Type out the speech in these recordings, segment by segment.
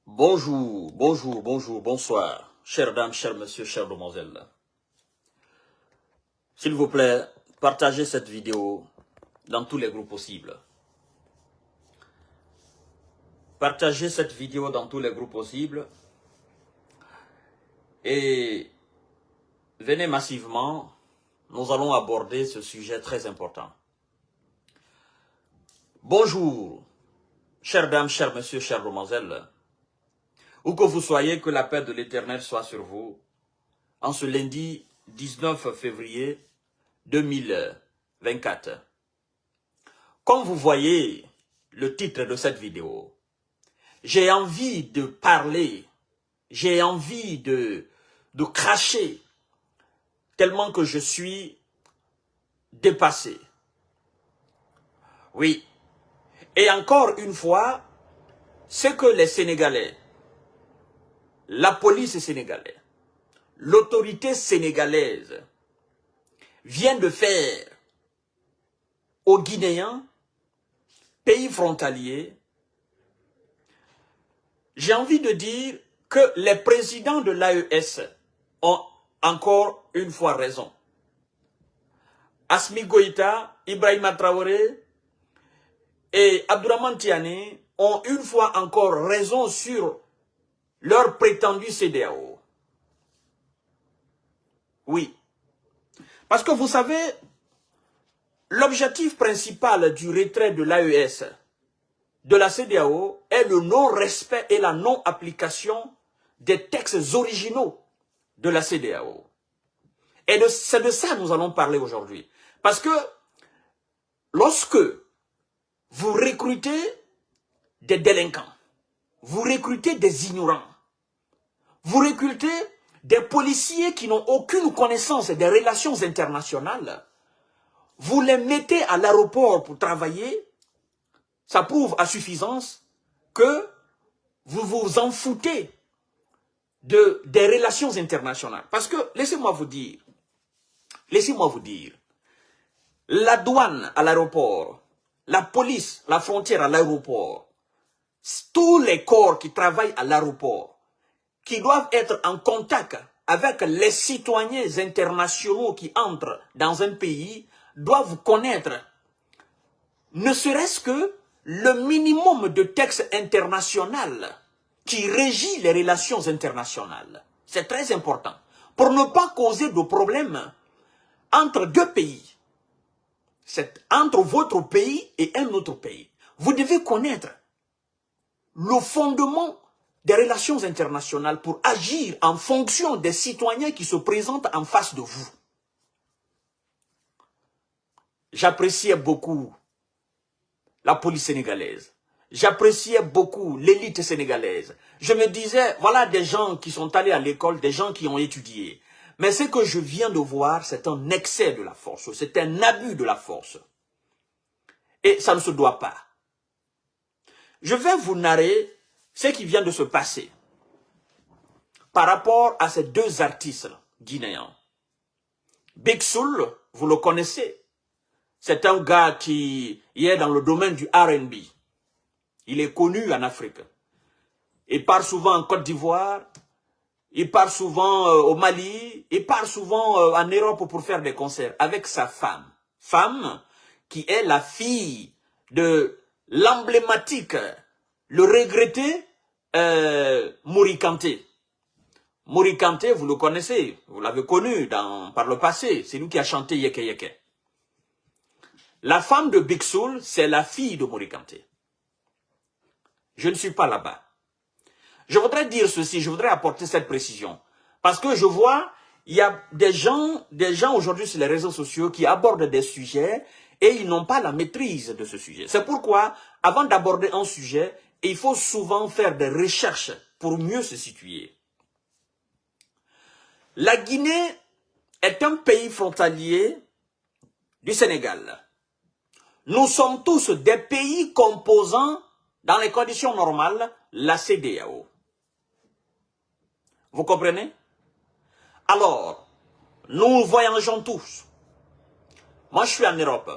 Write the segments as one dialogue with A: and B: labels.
A: Bonjour, bonjour, bonjour, bonsoir, chères dames, chers messieurs, chères demoiselles. S'il vous plaît, partagez cette vidéo dans tous les groupes possibles. Partagez cette vidéo dans tous les groupes possibles et venez massivement, nous allons aborder ce sujet très important. Bonjour, chères dames, chers messieurs, chères demoiselles. Où que vous soyez, que la paix de l'Éternel soit sur vous, en ce lundi 19 février 2024. Comme vous voyez le titre de cette vidéo, j'ai envie de parler, j'ai envie de cracher, tellement que je suis dépassé. Oui, et encore une fois, ce que les Sénégalais, la police sénégalaise, l'autorité sénégalaise vient de faire aux Guinéens, pays frontaliers, j'ai envie de dire que les présidents de l'AES ont encore une fois raison. Assimi Goïta, Ibrahima Traoré et Abdourahmane Tiani ont une fois encore raison sur leur prétendu CEDEAO. Oui. Parce que vous savez, l'objectif principal du retrait de l'AES, de la CEDEAO, est le non-respect et la non-application des textes originaux de la CEDEAO. Et c'est de ça que nous allons parler aujourd'hui. Parce que lorsque vous recrutez des délinquants, vous recrutez des ignorants, vous recrutez des policiers qui n'ont aucune connaissance des relations internationales, vous les mettez à l'aéroport pour travailler, ça prouve à suffisance que vous vous en foutez des relations internationales. Parce que, laissez-moi vous dire, la douane à l'aéroport, la police, la frontière à l'aéroport, tous les corps qui travaillent à l'aéroport, qui doivent être en contact avec les citoyens internationaux qui entrent dans un pays, doivent connaître, ne serait-ce que le minimum de texte international qui régit les relations internationales. C'est très important. Pour ne pas causer de problèmes entre deux pays. C'est entre votre pays et un autre pays. Vous devez connaître le fondement des relations internationales pour agir en fonction des citoyens qui se présentent en face de vous. J'appréciais beaucoup la police sénégalaise. J'appréciais beaucoup l'élite sénégalaise. Je me disais, voilà des gens qui sont allés à l'école, des gens qui ont étudié. Mais ce que je viens de voir, c'est un excès de la force, c'est un abus de la force. Et ça ne se doit pas. Je vais vous narrer ce qui vient de se passer par rapport à ces deux artistes guinéens. Big Soul, vous le connaissez. C'est un gars qui est dans le domaine du R&B. Il est connu en Afrique. Il part souvent en Côte d'Ivoire, il part souvent au Mali, il part souvent en Europe pour faire des concerts avec sa femme. Femme qui est la fille de l'emblématique, le regretté Mori Kanté. Mori Kanté, vous le connaissez, vous l'avez connu par le passé, c'est lui qui a chanté Yeke Yeke. La femme de Big Soul, c'est la fille de Mori Kanté. Je ne suis pas là-bas. Je voudrais dire ceci, je voudrais apporter cette précision. Parce que je vois, il y a des gens aujourd'hui sur les réseaux sociaux qui abordent des sujets et ils n'ont pas la maîtrise de ce sujet. C'est pourquoi, avant d'aborder un sujet, il faut souvent faire des recherches pour mieux se situer. La Guinée est un pays frontalier du Sénégal. Nous sommes tous des pays composant, dans les conditions normales, la CEDEAO. Vous comprenez? Alors, nous voyageons tous. Moi, je suis en Europe.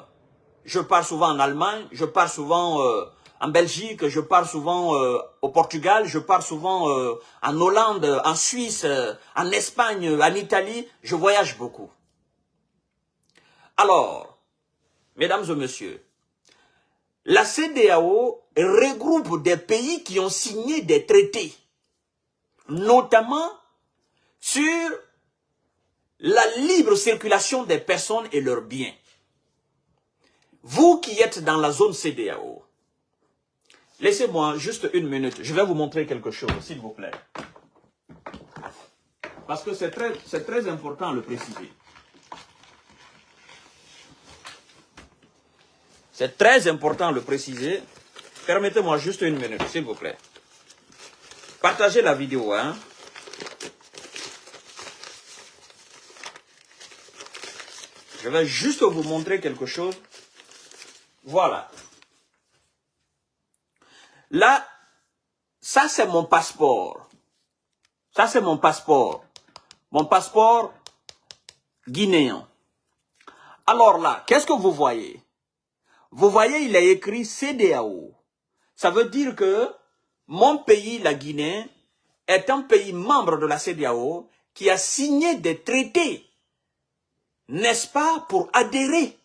A: Je pars souvent en Allemagne, je pars souvent en Belgique, je pars souvent au Portugal, je pars souvent en Hollande, en Suisse, en Espagne, en Italie. Je voyage beaucoup. Alors, mesdames et messieurs, la CEDEAO regroupe des pays qui ont signé des traités, notamment sur la libre circulation des personnes et leurs biens. Vous qui êtes dans la zone CEDEAO, laissez-moi juste une minute, je vais vous montrer quelque chose, s'il vous plaît. Parce que c'est très important de le préciser. C'est très important de le préciser. Permettez-moi juste une minute, s'il vous plaît. Partagez la vidéo, hein. Je vais juste vous montrer quelque chose. Voilà. Là, ça c'est mon passeport. Ça c'est mon passeport. Mon passeport guinéen. Alors là, qu'est-ce que vous voyez? Vous voyez, il est écrit CEDEAO. Ça veut dire que mon pays, la Guinée, est un pays membre de la CEDEAO qui a signé des traités, n'est-ce pas, pour adhérer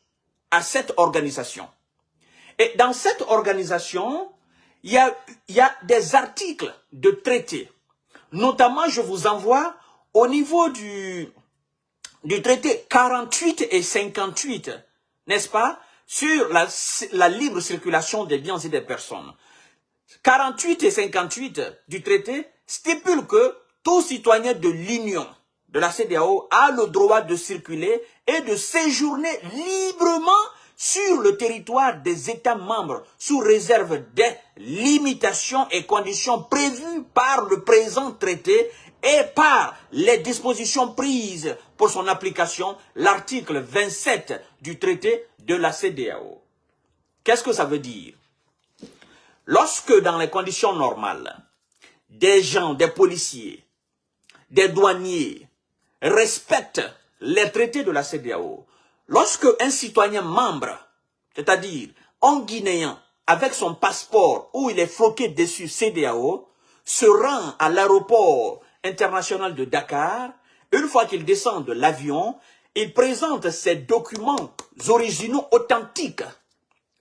A: à cette organisation. Et dans cette organisation, il y a des articles de traités. Notamment, je vous envoie au niveau du traité 48 et 58, n'est-ce pas, sur la libre circulation des biens et des personnes. 48 et 58 du traité stipulent que tout citoyen de l'Union, de la CEDEAO, a le droit de circuler et de séjourner librement sur le territoire des États membres, sous réserve des limitations et conditions prévues par le présent traité et par les dispositions prises pour son application, l'article 27 du traité de la CEDEAO. Qu'est-ce que ça veut dire? Lorsque dans les conditions normales, des gens, des policiers, des douaniers respectent les traités de la CEDEAO, lorsque un citoyen membre, c'est-à-dire un Guinéen, avec son passeport où il est floqué dessus CEDEAO, se rend à l'aéroport international de Dakar, une fois qu'il descend de l'avion, il présente ses documents originaux authentiques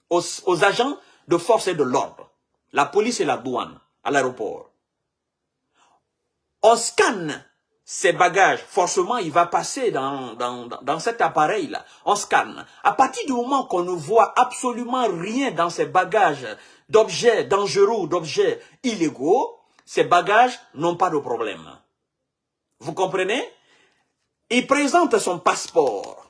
A: aux agents de force et de l'ordre, la police et la douane à l'aéroport. On scanne ses bagages, forcément il va passer dans cet appareil-là, on scanne. À partir du moment qu'on ne voit absolument rien dans ses bagages d'objets dangereux, d'objets illégaux, ces bagages n'ont pas de problème. Vous comprenez? Il présente son passeport.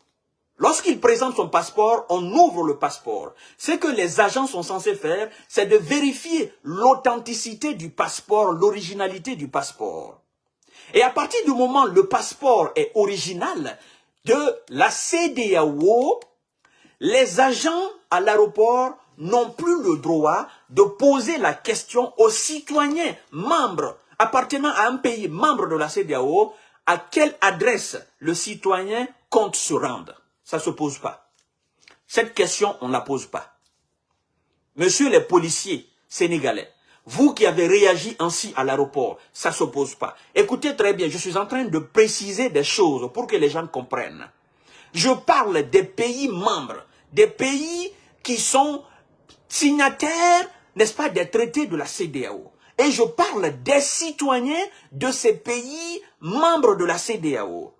A: Lorsqu'il présente son passeport, on ouvre le passeport. Ce que les agents sont censés faire, c'est de vérifier l'authenticité du passeport, l'originalité du passeport. Et à partir du moment où le passeport est original de la CEDEAO, les agents à l'aéroport n'ont plus le droit de poser la question aux citoyens membres appartenant à un pays membre de la CEDEAO à quelle adresse le citoyen compte se rendre. Ça ne se pose pas. Cette question, on ne la pose pas. Monsieur les policiers sénégalais, vous qui avez réagi ainsi à l'aéroport, ça ne se pose pas. Écoutez très bien, je suis en train de préciser des choses pour que les gens comprennent. Je parle des pays membres, des pays qui sont signataires, n'est-ce pas, des traités de la CEDEAO. Et je parle des citoyens de ces pays membres de la CEDEAO.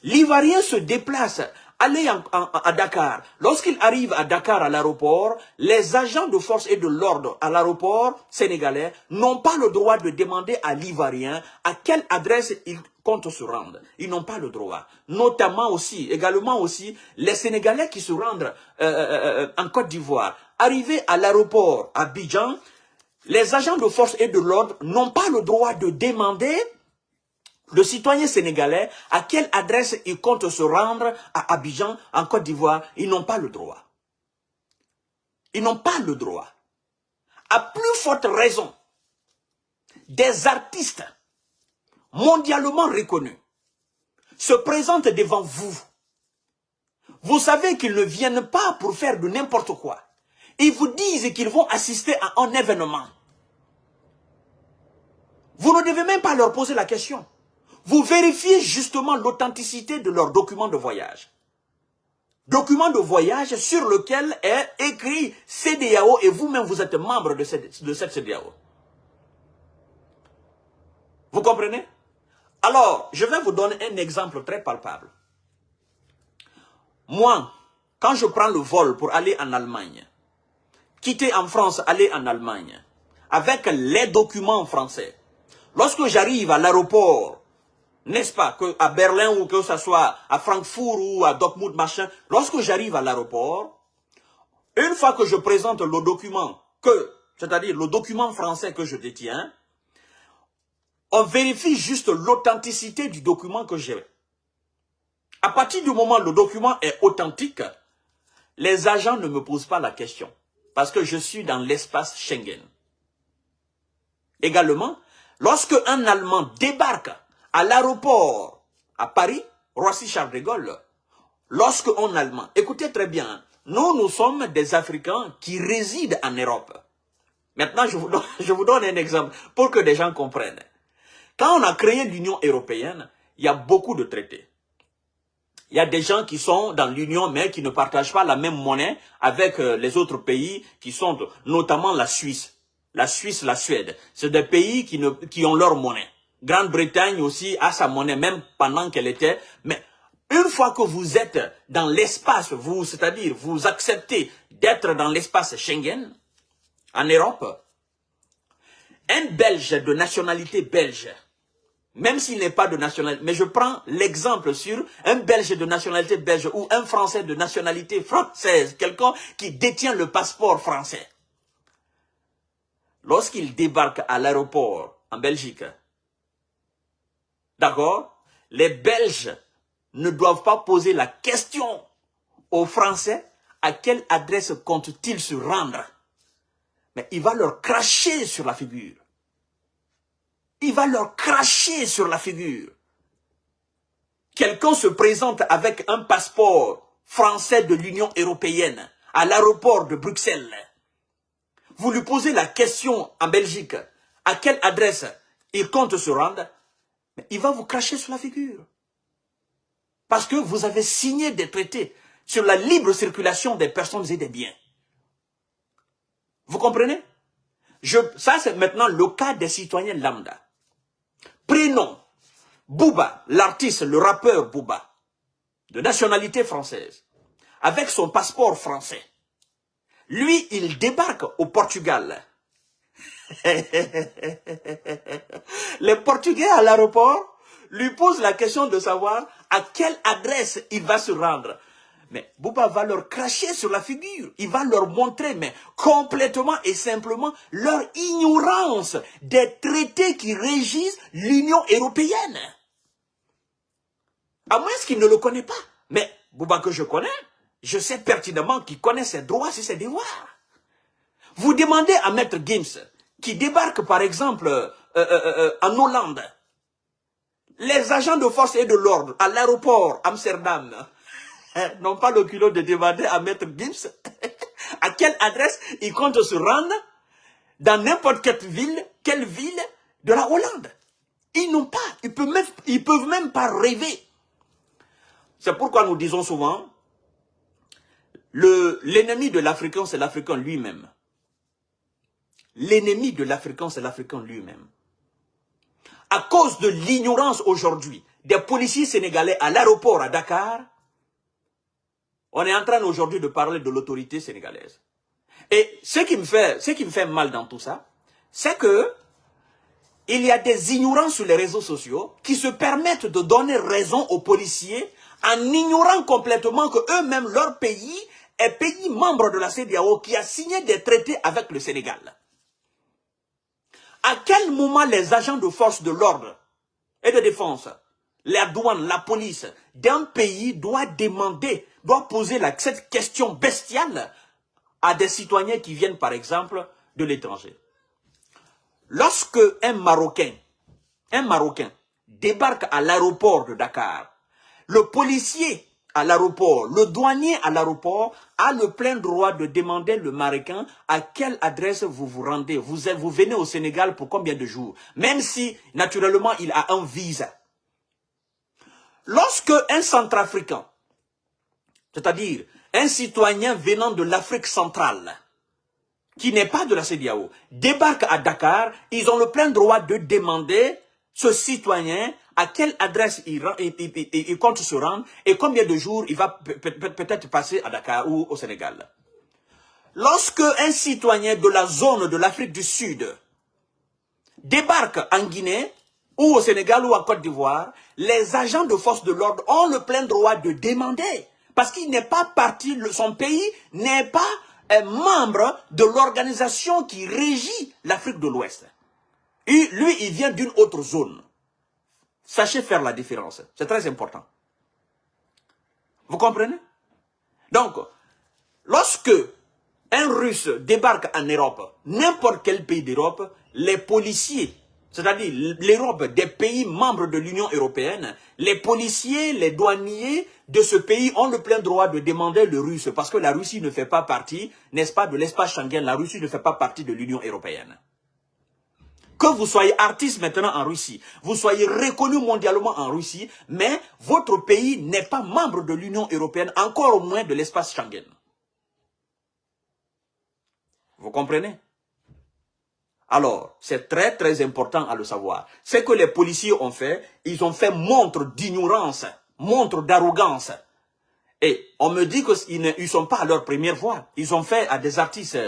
A: L'Ivoirien se déplace, aller à Dakar. Lorsqu'il arrive à Dakar à l'aéroport, les agents de force et de l'ordre à l'aéroport sénégalais n'ont pas le droit de demander à l'Ivoirien à quelle adresse il compte se rendre. Ils n'ont pas le droit. Notamment aussi, également aussi, les Sénégalais qui se rendent en Côte d'Ivoire. Arrivés à l'aéroport à Abidjan, les agents de force et de l'ordre n'ont pas le droit de demander le citoyen sénégalais à quelle adresse il compte se rendre à Abidjan, en Côte d'Ivoire. Ils n'ont pas le droit. Ils n'ont pas le droit. À plus forte raison, des artistes mondialement reconnus se présentent devant vous. Vous savez qu'ils ne viennent pas pour faire de n'importe quoi. Ils vous disent qu'ils vont assister à un événement. Vous ne devez même pas leur poser la question. Vous vérifiez justement l'authenticité de leurs documents de voyage. Document de voyage sur lequel est écrit CEDEAO et vous-même vous êtes membre de cette CEDEAO. Vous comprenez? Alors, je vais vous donner un exemple très palpable. Moi, quand je prends le vol pour aller en Allemagne, quitter en France, aller en Allemagne, avec les documents français, lorsque j'arrive à l'aéroport, n'est-ce pas, que à Berlin ou que ce soit à Francfort ou à Dortmund, machin, lorsque j'arrive à l'aéroport, une fois que je présente le document c'est-à-dire le document français que je détiens, on vérifie juste l'authenticité du document que j'ai. À partir du moment où le document est authentique, les agents ne me posent pas la question, parce que je suis dans l'espace Schengen. Également, lorsque un Allemand débarque à l'aéroport à Paris, Roissy-Charles de Gaulle, lorsque un Allemand, écoutez très bien, nous sommes des Africains qui résident en Europe. Maintenant, je vous donne un exemple pour que les gens comprennent. Quand on a créé l'Union européenne, il y a beaucoup de traités. Il y a des gens qui sont dans l'Union, mais qui ne partagent pas la même monnaie avec les autres pays, qui sont notamment la Suisse. La Suisse, la Suède. C'est des pays qui ont leur monnaie. Grande-Bretagne aussi a sa monnaie, même pendant qu'elle était. Mais une fois que vous êtes dans l'espace, c'est-à-dire vous acceptez d'être dans l'espace Schengen, en Europe, un Belge de nationalité belge, même s'il n'est pas de nationalité, mais je prends l'exemple sur un Belge de nationalité belge ou un Français de nationalité française, quelqu'un qui détient le passeport français. Lorsqu'il débarque à l'aéroport en Belgique, d'accord, les Belges ne doivent pas poser la question aux Français à quelle adresse compte-t-il se rendre. Mais il va leur cracher sur la figure. Il va leur cracher sur la figure. Quelqu'un se présente avec un passeport français de l'Union européenne à l'aéroport de Bruxelles. Vous lui posez la question en Belgique, à quelle adresse il compte se rendre, mais il va vous cracher sur la figure. Parce que vous avez signé des traités sur la libre circulation des personnes et des biens. Vous comprenez? Ça, c'est maintenant le cas des citoyens lambda. Prénom, Booba, l'artiste, le rappeur Booba, de nationalité française, avec son passeport français. Lui, il débarque au Portugal. Les Portugais à l'aéroport lui posent la question de savoir à quelle adresse il va se rendre. Mais Booba va leur cracher sur la figure. Il va leur montrer, mais complètement et simplement, leur ignorance des traités qui régissent l'Union européenne. À moins qu'il ne le connaît pas. Mais Booba que je connais, je sais pertinemment qu'il connaît ses droits et ses devoirs. Vous demandez à Maître Gims, qui débarque par exemple en Hollande, les agents de force et de l'ordre à l'aéroport Amsterdam n'ont pas le culot de demander à Maître Gims à quelle adresse ils comptent se rendre dans n'importe quelle ville de la Hollande. Ils n'ont pas, ils peuvent même pas rêver. C'est pourquoi nous disons souvent, l'ennemi de l'Africain, c'est l'Africain lui-même. L'ennemi de l'Africain, c'est l'Africain lui-même. À cause de l'ignorance aujourd'hui des policiers sénégalais à l'aéroport à Dakar, on est en train aujourd'hui de parler de l'autorité sénégalaise. Et ce qui me fait mal dans tout ça, c'est que il y a des ignorants sur les réseaux sociaux qui se permettent de donner raison aux policiers en ignorant complètement que eux-mêmes, leur pays, est pays membre de la CEDEAO qui a signé des traités avec le Sénégal. À quel moment les agents de force de l'ordre et de défense, la douane, la police d'un pays doit poser cette question bestiale à des citoyens qui viennent par exemple de l'étranger? Lorsque un Marocain débarque à l'aéroport de Dakar, le policier à l'aéroport, le douanier à l'aéroport a le plein droit de demander le Marocain à quelle adresse vous vous rendez. Vous venez au Sénégal pour combien de jours? Même si, naturellement, il a un visa. Lorsque un Centrafricain, c'est-à-dire un citoyen venant de l'Afrique centrale, qui n'est pas de la CEDEAO, débarque à Dakar, ils ont le plein droit de demander ce citoyen à quelle adresse il compte se rendre et combien de jours il va peut-être passer à Dakar ou au Sénégal. Lorsque un citoyen de la zone de l'Afrique du Sud débarque en Guinée ou au Sénégal ou en Côte d'Ivoire, les agents de force de l'ordre ont le plein droit de demander. Parce qu'il n'est pas parti, son pays n'est pas membre de l'organisation qui régit l'Afrique de l'Ouest. Et lui, il vient d'une autre zone. Sachez faire la différence. C'est très important. Vous comprenez? Donc, lorsque un Russe débarque en Europe, n'importe quel pays d'Europe, les policiers, c'est-à-dire l'Europe, des pays membres de l'Union européenne, les policiers, les douaniers de ce pays ont le plein droit de demander le russe, parce que la Russie ne fait pas partie, n'est-ce pas, de l'espace Schengen, la Russie ne fait pas partie de l'Union européenne. Que vous soyez artiste maintenant en Russie, vous soyez reconnu mondialement en Russie, mais votre pays n'est pas membre de l'Union européenne, encore moins de l'espace Schengen. Vous comprenez? Alors, c'est très très important à le savoir. Ce que les policiers ont fait, ils ont fait montre d'ignorance, montre d'arrogance. Et on me dit qu'ils ne sont pas à leur première fois. Ils ont fait à des artistes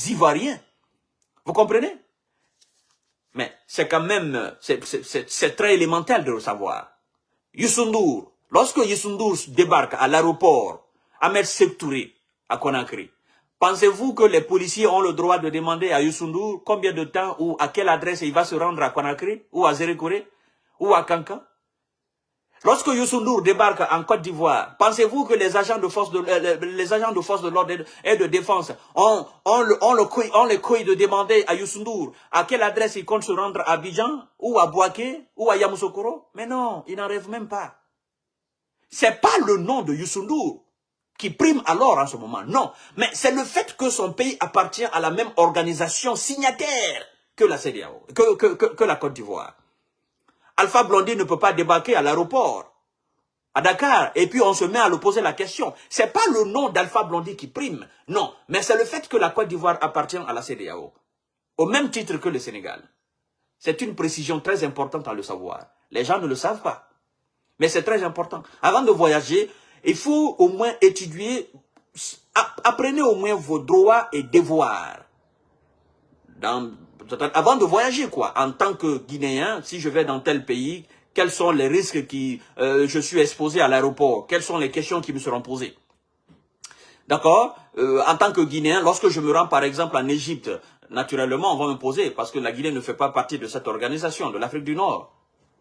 A: ivoiriens. Vous comprenez? Mais c'est quand même, c'est très élémentaire de le savoir. Youssou N'Dour, lorsque Youssou N'Dour débarque à l'aéroport, Ahmed Sékou Touré, à Conakry, pensez-vous que les policiers ont le droit de demander à Youssou N'Dour combien de temps ou à quelle adresse il va se rendre à Conakry, ou à Zérékoré, ou à Kankan? Lorsque Youssou N'Dour débarque en Côte d'Ivoire, pensez-vous que les agents de force de l'ordre et de défense ont les couilles de demander à Youssou N'Dour à quelle adresse il compte se rendre à Abidjan, ou à Bouaké, ou à Yamoussoukro? Mais non, ils n'en rêvent même pas. C'est pas le nom de Youssou N'Dour qui prime alors en ce moment, non. Mais c'est le fait que son pays appartient à la même organisation signataire que la CEDEAO, que la Côte d'Ivoire. Alpha Blondy ne peut pas débarquer à l'aéroport, à Dakar, et puis on se met à lui poser la question. C'est pas le nom d'Alpha Blondy qui prime, non, mais c'est le fait que la Côte d'Ivoire appartient à la CEDEAO, au même titre que le Sénégal. C'est une précision très importante à le savoir. Les gens ne le savent pas, mais c'est très important. Avant de voyager, il faut au moins étudier, apprenez au moins vos droits et devoirs. Avant de voyager, quoi, en tant que Guinéen, si je vais dans tel pays, quels sont les risques qui je suis exposé à l'aéroport, quelles sont les questions qui me seront posées. D'accord? En tant que Guinéen, lorsque je me rends par exemple en Égypte, naturellement on va me poser, parce que la Guinée ne fait pas partie de cette organisation, de l'Afrique du Nord.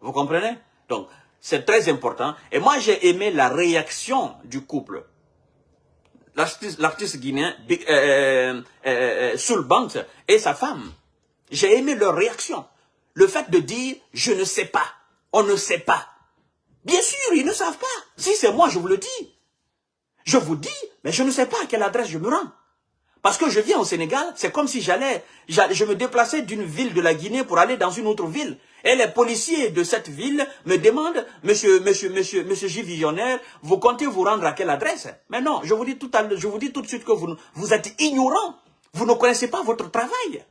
A: Vous comprenez? Donc, c'est très important. Et moi j'ai aimé la réaction du couple. L'artiste guinéen Soul Banks et sa femme. J'ai aimé leur réaction. Le fait de dire, je ne sais pas, on ne sait pas. Bien sûr, ils ne savent pas. Si c'est moi, je vous le dis. Je vous dis, mais je ne sais pas à quelle adresse je me rends. Parce que je viens au Sénégal, c'est comme si je me déplaçais d'une ville de la Guinée pour aller dans une autre ville. Et les policiers de cette ville me demandent, monsieur J. Visionnaire, vous comptez vous rendre à quelle adresse? Mais non, je vous dis tout de suite que vous êtes ignorant. Vous ne connaissez pas votre travail.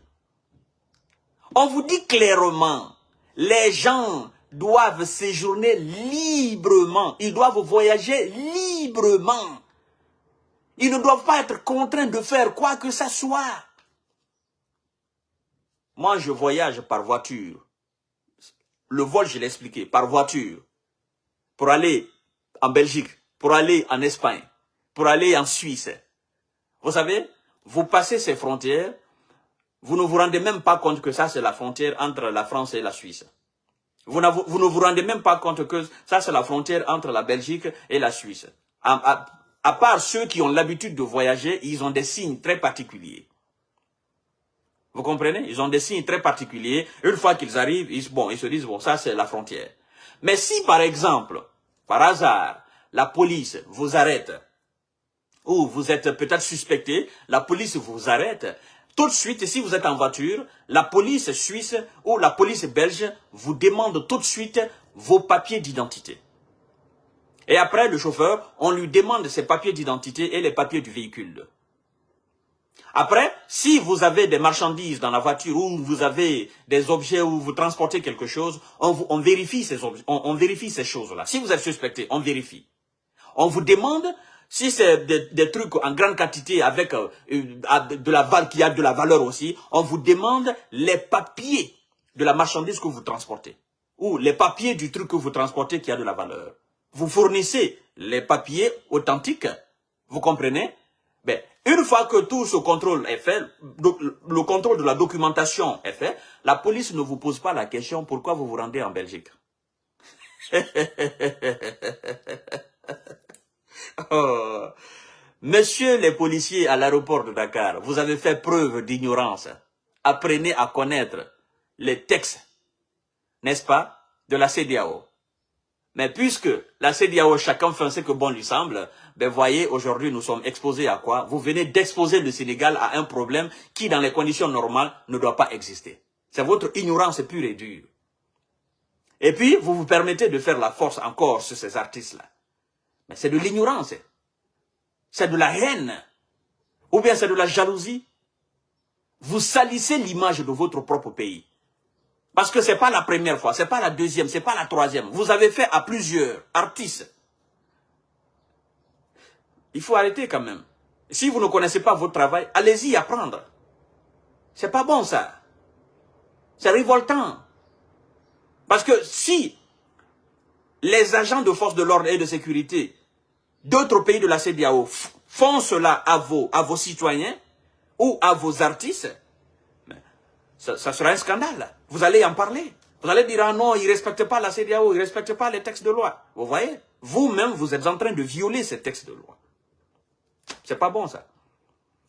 A: On vous dit clairement, les gens doivent séjourner librement. Ils doivent voyager librement. Ils ne doivent pas être contraints de faire quoi que ce soit. Moi, je voyage par voiture. Le vol, je l'ai expliqué, par voiture. Pour aller en Belgique, pour aller en Espagne, pour aller en Suisse. Vous savez, vous passez ces frontières, vous ne vous rendez même pas compte que ça, c'est la frontière entre la France et la Suisse. Vous ne vous rendez même pas compte que ça, c'est la frontière entre la Belgique et la Suisse. À part ceux qui ont l'habitude de voyager, ils ont des signes très particuliers. Vous comprenez? Ils ont des signes très particuliers. Une fois qu'ils arrivent, ils se disent, bon, ça, c'est la frontière. Mais si, par exemple, par hasard, la police vous arrête, ou vous êtes peut-être suspecté, la police vous arrête, tout de suite, si vous êtes en voiture, la police suisse ou la police belge vous demande tout de suite vos papiers d'identité. Et après, le chauffeur, on lui demande ses papiers d'identité et les papiers du véhicule. Après, si vous avez des marchandises dans la voiture ou vous avez des objets ou vous transportez quelque chose, on vérifie ces choses-là. Si vous êtes suspecté, on vérifie. On vous demande, si c'est des trucs en grande quantité avec de la valeur qui a de la valeur aussi, on vous demande les papiers de la marchandise que vous transportez. Ou les papiers du truc que vous transportez qui a de la valeur. Vous fournissez les papiers authentiques, vous comprenez? Ben, une fois que tout ce contrôle est fait, le contrôle de la documentation est fait, la police ne vous pose pas la question pourquoi vous vous rendez en Belgique. Oh. Messieurs les policiers à l'aéroport de Dakar, vous avez fait preuve d'ignorance. Apprenez à connaître les textes, n'est-ce pas, de la CEDEAO. Mais puisque la CEDEAO, chacun fait ce que bon lui semble, ben voyez, aujourd'hui nous sommes exposés à quoi? Vous venez d'exposer le Sénégal à un problème qui, dans les conditions normales, ne doit pas exister. C'est votre ignorance pure et dure. Et puis, vous vous permettez de faire la force encore sur ces artistes-là. Mais c'est de l'ignorance. C'est de la haine. Ou bien c'est de la jalousie. Vous salissez l'image de votre propre pays. Parce que ce n'est pas la première fois, ce n'est pas la deuxième, ce n'est pas la troisième. Vous avez fait à plusieurs artistes. Il faut arrêter quand même. Si vous ne connaissez pas votre travail, allez-y apprendre. C'est pas bon ça. C'est révoltant. Parce que si les agents de force de l'ordre et de sécurité d'autres pays de la CEDEAO font cela à vos citoyens ou à vos artistes, ça sera un scandale. Vous allez en parler. Vous allez dire, ah non, ils ne respectent pas la CEDEAO, ils ne respectent pas les textes de loi. Vous voyez? Vous-même, vous êtes en train de violer ces textes de loi. C'est pas bon ça.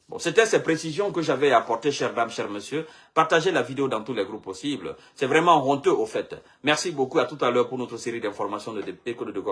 A: Bon, c'était ces précisions que j'avais apportées, chères dames, chers messieurs. Partagez la vidéo dans tous les groupes possibles. C'est vraiment honteux au fait. Merci beaucoup, à tout à l'heure pour notre série d'informations de Écho de Gaulle.